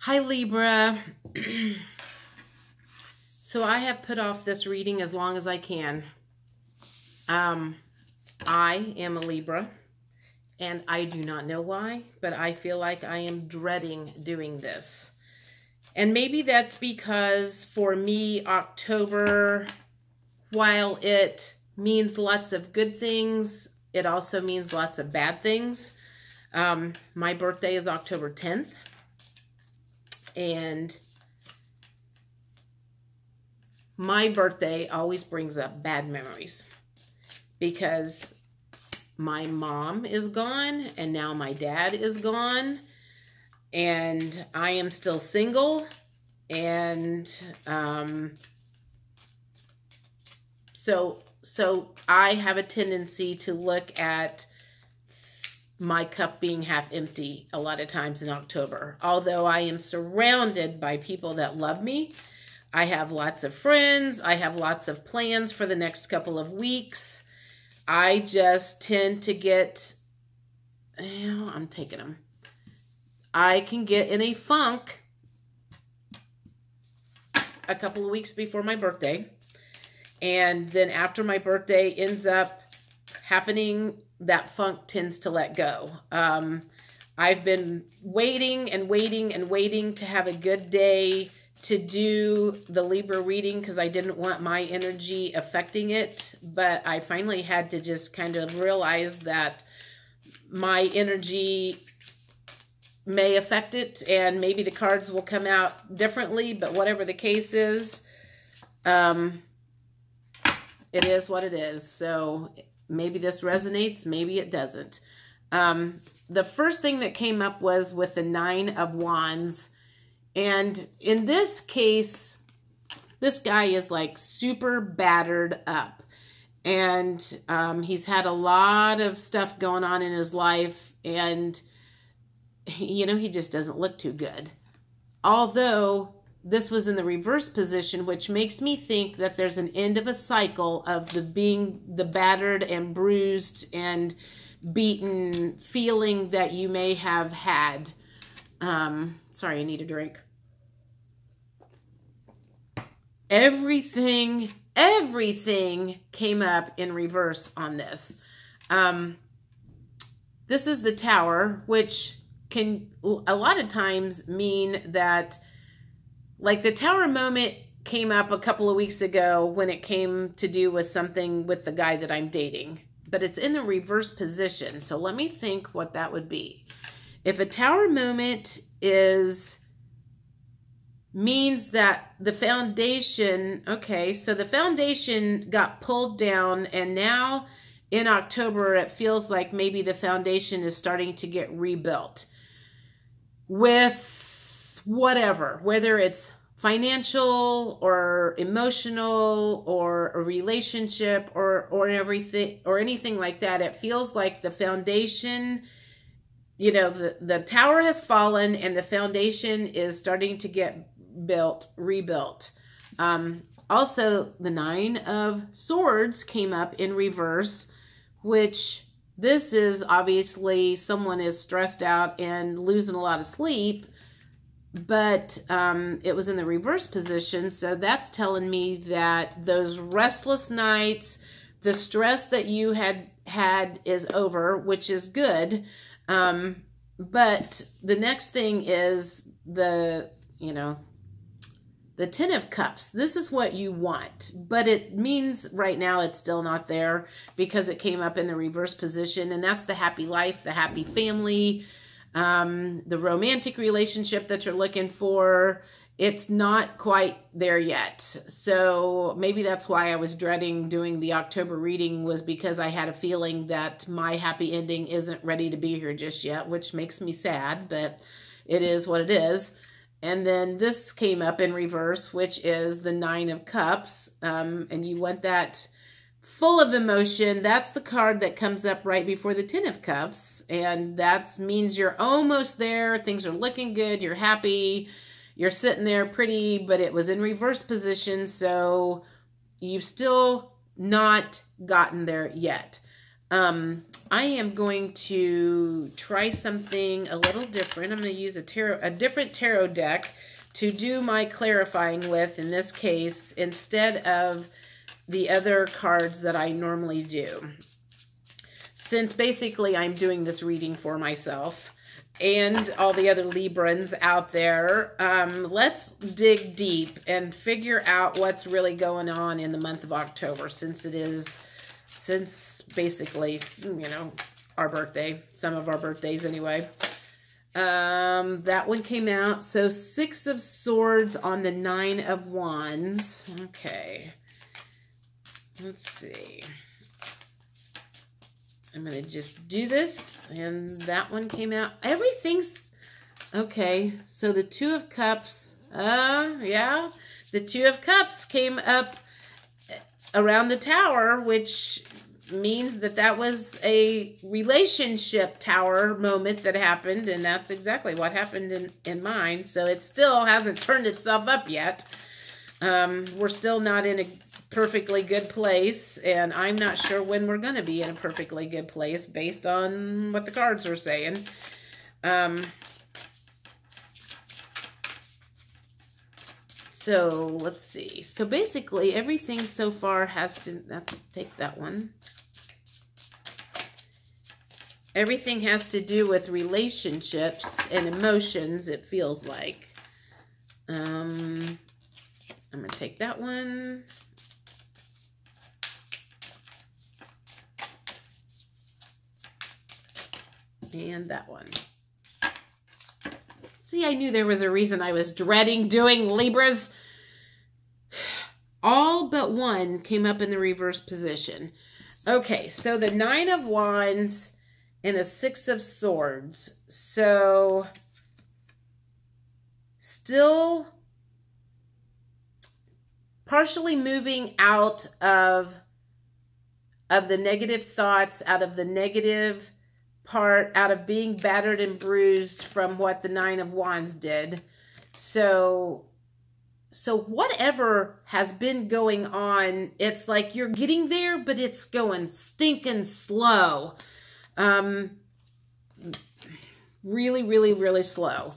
Hi, Libra. So I have put off this reading as long as I can. I am a Libra, and I do not know why, but I feel like I am dreading doing this. And maybe that's because for me, October, while it means lots of good things, it also means lots of bad things. My birthday is October 10th. And my birthday always brings up bad memories because my mom is gone and now my dad is gone and I am still single. And so I have a tendency to look at my cup being half empty a lot of times in October. Although I am surrounded by people that love me. I have lots of friends. I have lots of plans for the next couple of weeks. I just tend to get, I'm taking them. I can get in a funk a couple of weeks before my birthday. And then after my birthday ends up happening, that funk tends to let go. I've been waiting and waiting and waiting to have a good day to do the Libra reading because I didn't want my energy affecting it. But I finally had to just kind of realize that my energy may affect it and maybe the cards will come out differently. But whatever the case is, it is what it is. So maybe this resonates, maybe it doesn't. The first thing that came up was with the 9 of Wands. And in this case, this guy is like super battered up. And he's had a lot of stuff going on in his life. And, you know, he just doesn't look too good. Although this was in the reverse position, which makes me think that there's an end of a cycle of being the battered and bruised and beaten feeling that you may have had. Sorry, I need a drink. Everything came up in reverse on this. This is the Tower, which can a lot of times mean that, like, the Tower moment came up a couple of weeks ago when it came to do with something with the guy that I'm dating. But it's in the reverse position. So let me think what that would be. If a Tower moment means that the foundation, okay, so the foundation got pulled down and now in October it feels like maybe the foundation is starting to get rebuilt with whatever, whether it's financial or emotional or a relationship or everything or anything like that. It feels like the foundation, you know, the tower has fallen and the foundation is starting to get rebuilt. Also, the 9 of Swords came up in reverse, which this is obviously someone is stressed out and losing a lot of sleep. But it was in the reverse position, so that's telling me that those restless nights, the stress that you had is over, which is good. But the next thing is the 10 of Cups. This is what you want, but it means right now it's still not there because it came up in the reverse position, and that's the happy life, the happy family, the romantic relationship that you're looking for. It's not quite there yet. So maybe that's why I was dreading doing the October reading, was because I had a feeling that my happy ending isn't ready to be here just yet, which makes me sad, but it is what it is. And then this came up in reverse, which is the 9 of Cups. And you want that full of emotion. That's the card that comes up right before the 10 of Cups. And that means you're almost there. Things are looking good. You're happy. You're sitting there pretty, but it was in reverse position. So you've still not gotten there yet. I am going to try something a little different. I'm going to use a different tarot deck to do my clarifying with, in this case, instead of the other cards that I normally do. Since basically I'm doing this reading for myself and all the other Librans out there, let's dig deep and figure out what's really going on in the month of October, since basically, you know, our birthday, some of our birthdays anyway. That one came out. So 6 of Swords on the 9 of Wands. Okay. Let's see. I'm going to just do this. And that one came out. Everything's okay. So the 2 of Cups. Yeah. The 2 of Cups came up around the Tower, which means that that was a relationship tower moment that happened, and that's exactly what happened in mine. So it still hasn't turned itself up yet. We're still not in a perfectly good place, and I'm not sure when we're going to be in a perfectly good place based on what the cards are saying. So let's see. So basically everything so far has to, let's take that one. Everything has to do with relationships and emotions, it feels like. I'm going to take that one. And that one. See, I knew there was a reason I was dreading doing Libras. All but one came up in the reverse position. Okay, so the 9 of Wands and the 6 of Swords. So, still partially moving out of the negative thoughts, out of the negative part, out of being battered and bruised from what the 9 of Wands did. So whatever has been going on, it's like you're getting there, but it's going stinking slow. Really, really, really slow.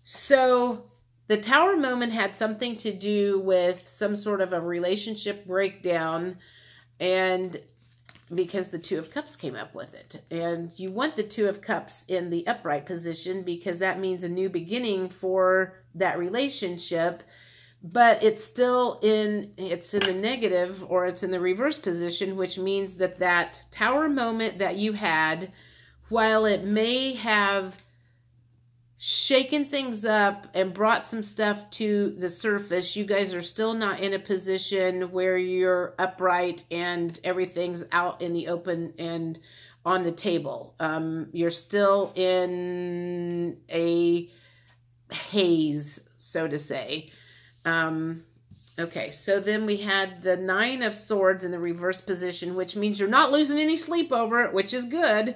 So the Tower moment had something to do with some sort of a relationship breakdown, and because the 2 of Cups came up with it. And you want the 2 of Cups in the upright position because that means a new beginning for that relationship. But it's still it's in the negative, or it's in the reverse position, which means that that Tower moment that you had, while it may have shaken things up and brought some stuff to the surface, you guys are still not in a position where you're upright and everything's out in the open and on the table. You're still in a haze, so to say. Okay, so then we had the 9 of Swords in the reverse position, which means you're not losing any sleep over it, which is good.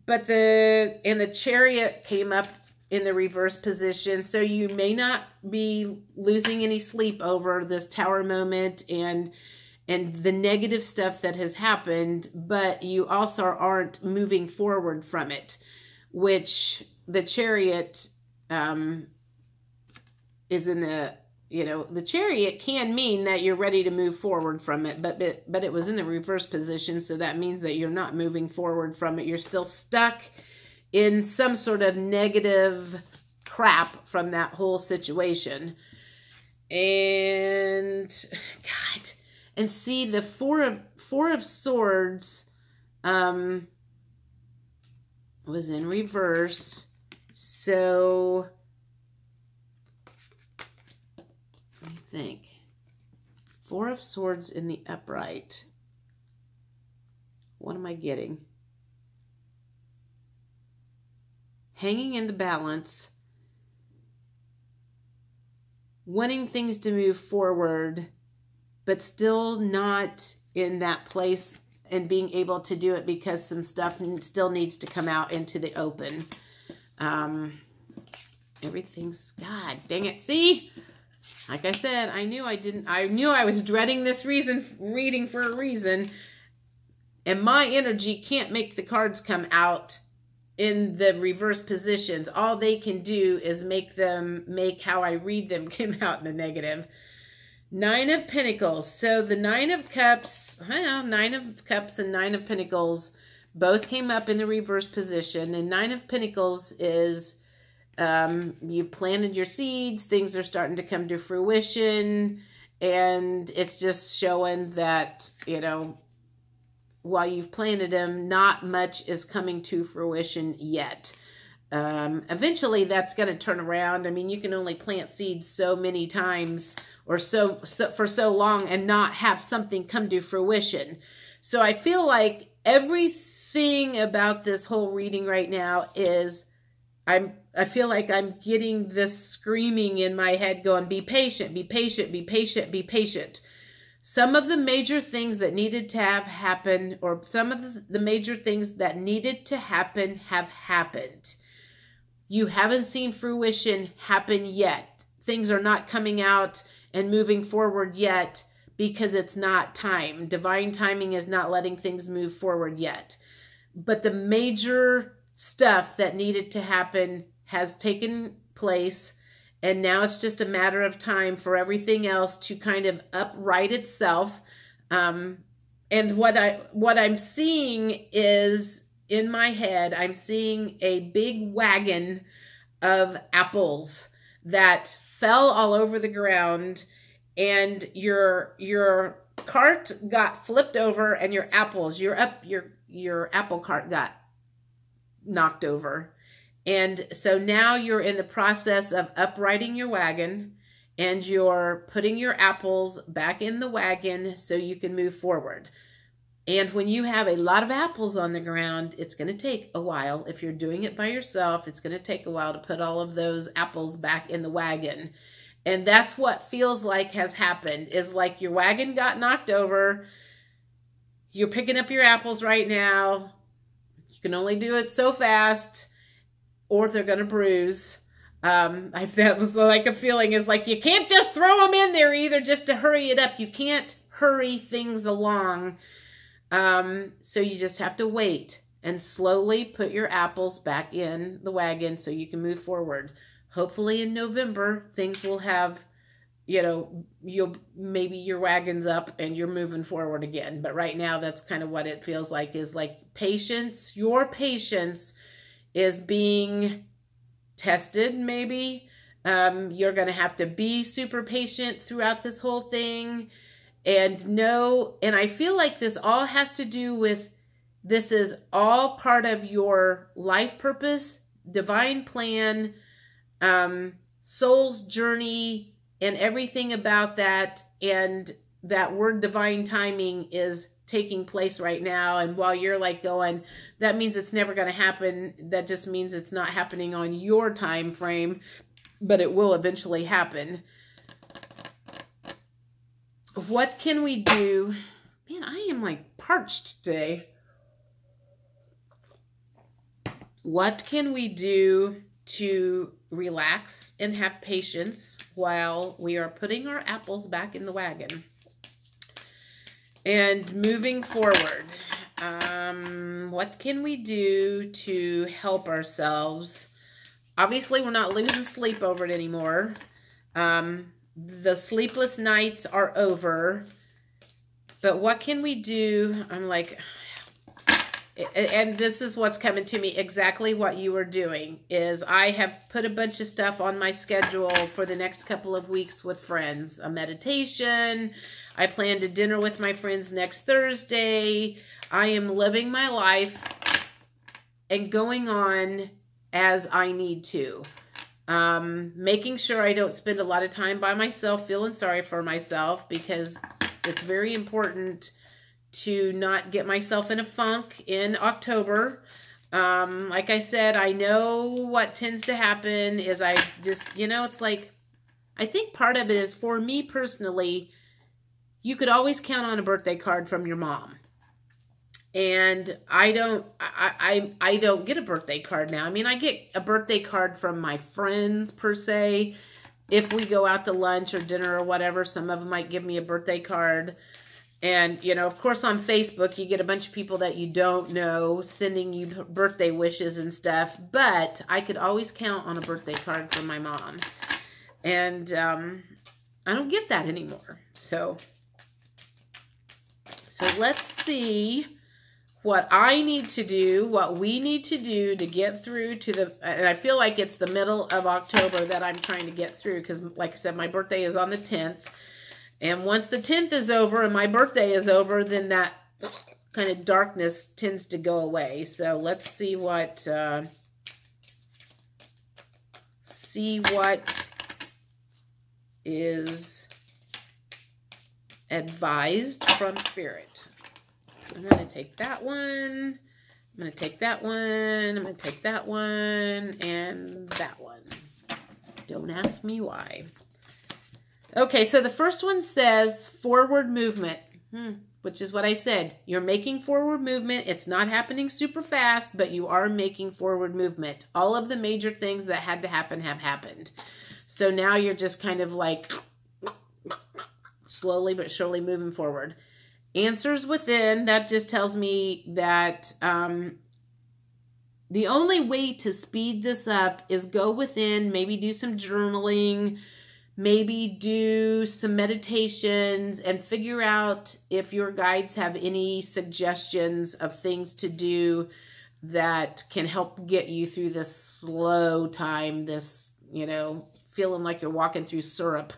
But the Chariot came up in the reverse position, so you may not be losing any sleep over this Tower moment and the negative stuff that has happened, but you also aren't moving forward from it, which the Chariot is in the, you know, the Chariot can mean that you're ready to move forward from it, but it was in the reverse position, so that means that you're not moving forward from it. You're still stuck in some sort of negative crap from that whole situation. And, God, and see the four of Swords was in reverse, so let me think. 4 of Swords in the upright. What am I getting? Hanging in the balance, wanting things to move forward, but still not in that place and being able to do it because some stuff still needs to come out into the open. Everything's, God dang it. See, like I said, I knew I was dreading this reading for a reason. And my energy can't make the cards come out in the reverse positions. All they can do is make how I read them come out in the negative. 9 of Pentacles. So the 9 of Cups, 9 of Cups and 9 of Pentacles both came up in the reverse position. And 9 of Pentacles is you've planted your seeds. Things are starting to come to fruition. And it's just showing that, you know, while you've planted them, not much is coming to fruition yet. Eventually that's going to turn around. I mean, you can only plant seeds so many times or so for so long and not have something come to fruition. So I feel like everything about this whole reading right now is I feel like I'm getting this screaming in my head going, be patient, be patient, be patient, be patient. Some of the major things that needed to have happen, or some of the major things that needed to happen have happened. You haven't seen fruition happen yet. Things are not coming out and moving forward yet because it's not time. Divine timing is not letting things move forward yet. But the major stuff that needed to happen has taken place, and now it's just a matter of time for everything else to kind of upright itself. And what I'm seeing is, in my head, I'm seeing a big wagon of apples that fell all over the ground, and your cart got flipped over, and your apple cart got knocked over. And so now you're in the process of uprighting your wagon, and you're putting your apples back in the wagon so you can move forward. And when you have a lot of apples on the ground, it's going to take a while. If you're doing it by yourself, it's going to take a while to put all of those apples back in the wagon. And that's what feels like has happened, is like your wagon got knocked over. You're picking up your apples right now. You can only do it so fast, or they're going to bruise. That was like a feeling is like, you can't just throw them in there either just to hurry it up. You can't hurry things along. So you just have to wait and slowly put your apples back in the wagon so you can move forward. Hopefully in November, things will have, you know, maybe your wagon's up and you're moving forward again. But right now, that's kind of what it feels like, is like patience. Your patience is being tested, maybe. You're going to have to be super patient throughout this whole thing. And I feel like this all has to do with, this is all part of your life purpose, divine plan, soul's journey, and everything about that. And that word divine timing is taking place right now. And while you're like going, that means it's never going to happen. That just means it's not happening on your time frame, but it will eventually happen. What can we do? Man, I am like parched today. What can we do to relax and have patience while we are putting our apples back in the wagon and moving forward? What can we do to help ourselves? Obviously, we're not losing sleep over it anymore. The sleepless nights are over. But what can we do? I'm like, and this is what's coming to me, exactly what you were doing, is I have put a bunch of stuff on my schedule for the next couple of weeks with friends. A meditation. I planned a dinner with my friends next Thursday. I am living my life and going on as I need to. Making sure I don't spend a lot of time by myself feeling sorry for myself, because it's very important to not get myself in a funk in October. Like I said, I know what tends to happen is I just, it's like, I think part of it is, for me personally, you could always count on a birthday card from your mom. And I don't get a birthday card now. I mean, I get a birthday card from my friends per se. If we go out to lunch or dinner or whatever, some of them might give me a birthday card. And, you know, of course on Facebook, you get a bunch of people that you don't know sending you birthday wishes and stuff. But I could always count on a birthday card from my mom. And I don't get that anymore. So let's see what I need to do, what we need to do to get through to the, and I feel like it's the middle of October that I'm trying to get through because, like I said, my birthday is on the 10th. And once the 10th is over and my birthday is over, then that kind of darkness tends to go away. So let's see what is advised from Spirit. I'm going to take that one. I'm going to take that one. I'm going to take that one and that one. Don't ask me why. Okay, so the first one says forward movement, which is what I said. You're making forward movement. It's not happening super fast, but you are making forward movement. All of the major things that had to happen have happened. So now you're just kind of like slowly but surely moving forward. Answers within, that just tells me that the only way to speed this up is go within, maybe do some journaling, maybe do some meditations and figure out if your guides have any suggestions of things to do that can help get you through this slow time, this, you know, feeling like you're walking through syrup.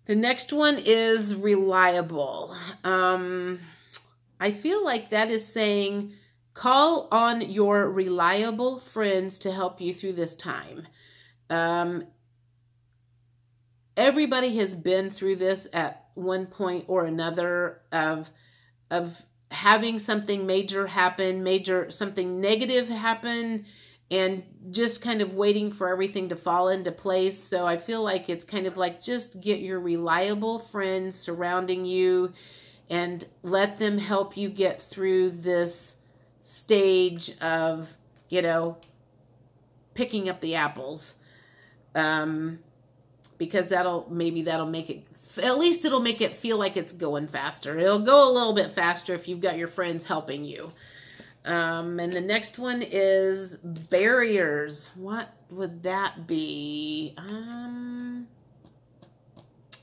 The next one is reliable. I feel like that is saying call on your reliable friends to help you through this time. Everybody has been through this at one point or another of having something major happen, something negative happen, and just kind of waiting for everything to fall into place. So I feel like it's kind of like just get your reliable friends surrounding you and let them help you get through this stage of, you know, picking up the apples. Because maybe that'll make it, at least it'll make it feel like it's going faster. It'll go a little bit faster if you've got your friends helping you. And the next one is barriers. What would that be? I'm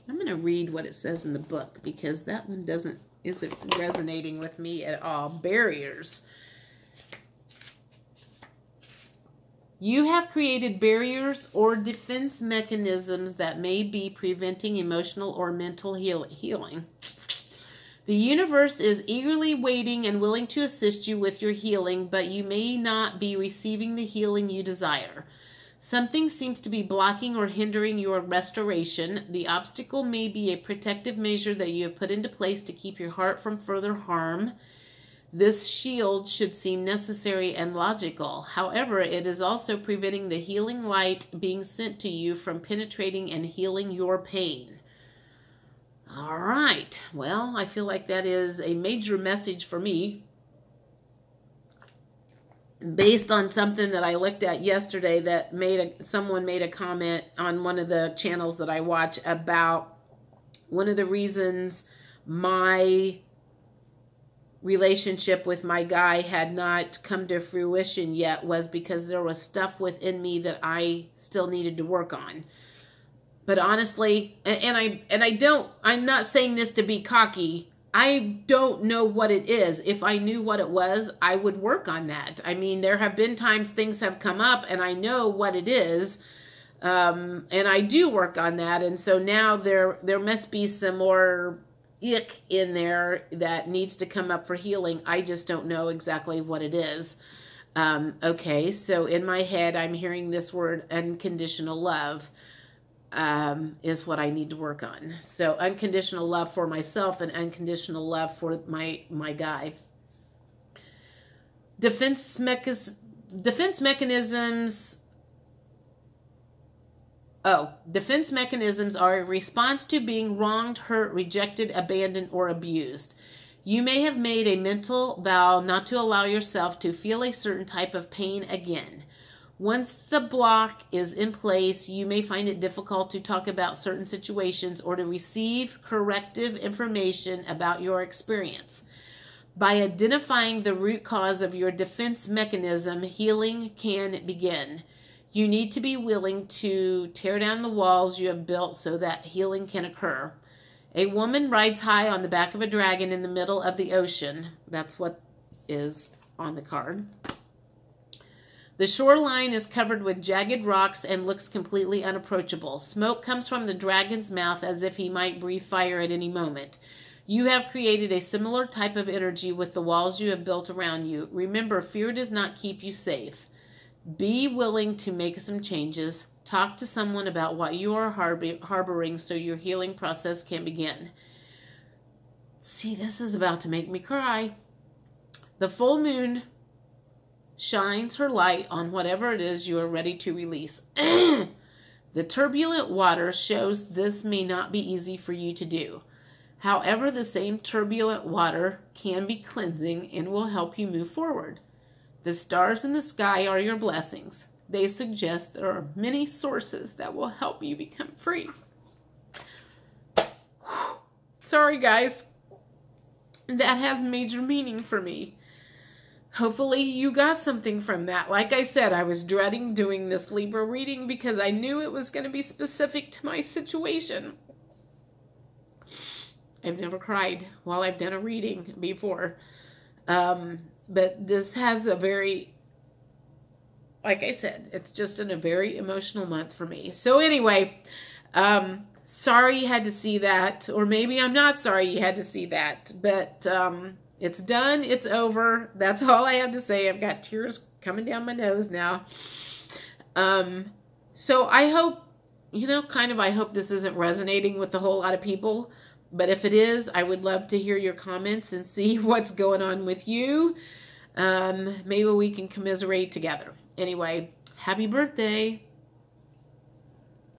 going to read what it says in the book because that one isn't resonating with me at all. Barriers. You have created barriers or defense mechanisms that may be preventing emotional or mental healing. The universe is eagerly waiting and willing to assist you with your healing, but you may not be receiving the healing you desire. Something seems to be blocking or hindering your restoration. The obstacle may be a protective measure that you have put into place to keep your heart from further harm. This shield should seem necessary and logical. However, it is also preventing the healing light being sent to you from penetrating and healing your pain. All right. Well, I feel like that is a major message for me based on something that I looked at yesterday that someone made a comment on one of the channels that I watch about one of the reasons my relationship with my guy had not come to fruition yet was because there was stuff within me that I still needed to work on. But honestly, I'm not saying this to be cocky. I don't know what it is. If I knew what it was, I would work on that. I mean, there have been times things have come up and I know what it is. And I do work on that. And so now there must be some more ick in there that needs to come up for healing. I just don't know exactly what it is. Okay, so in my head, I'm hearing this word unconditional love. Is what I need to work on. So unconditional love for myself and unconditional love for my guy. Defense mechanisms. Defense mechanisms are a response to being wronged, hurt, rejected, abandoned, or abused. You may have made a mental vow not to allow yourself to feel a certain type of pain again. Once the block is in place, you may find it difficult to talk about certain situations or to receive corrective information about your experience. By identifying the root cause of your defense mechanism, healing can begin. You need to be willing to tear down the walls you have built so that healing can occur. A woman rides high on the back of a dragon in the middle of the ocean. That's what is on the card. The shoreline is covered with jagged rocks and looks completely unapproachable. Smoke comes from the dragon's mouth as if he might breathe fire at any moment. You have created a similar type of energy with the walls you have built around you. Remember, fear does not keep you safe. Be willing to make some changes. Talk to someone about what you are harboring so your healing process can begin. See, this is about to make me cry. The full moon shines her light on whatever it is you are ready to release. The turbulent water shows this may not be easy for you to do. However, the same turbulent water can be cleansing and will help you move forward. The stars in the sky are your blessings. They suggest there are many sources that will help you become free. Sorry, guys. That has major meaning for me. Hopefully you got something from that. Like I said, I was dreading doing this Libra reading because I knew it was going to be specific to my situation. I've never cried while I've done a reading before. But this has a very, like I said, it's just in a very emotional month for me. So anyway, sorry you had to see that. Or maybe I'm not sorry you had to see that. But it's done. It's over. That's all I have to say. I've got tears coming down my nose now. So I hope, I hope this isn't resonating with a whole lot of people. But if it is, I would love to hear your comments and see what's going on with you. Maybe we can commiserate together. Anyway, happy birthday.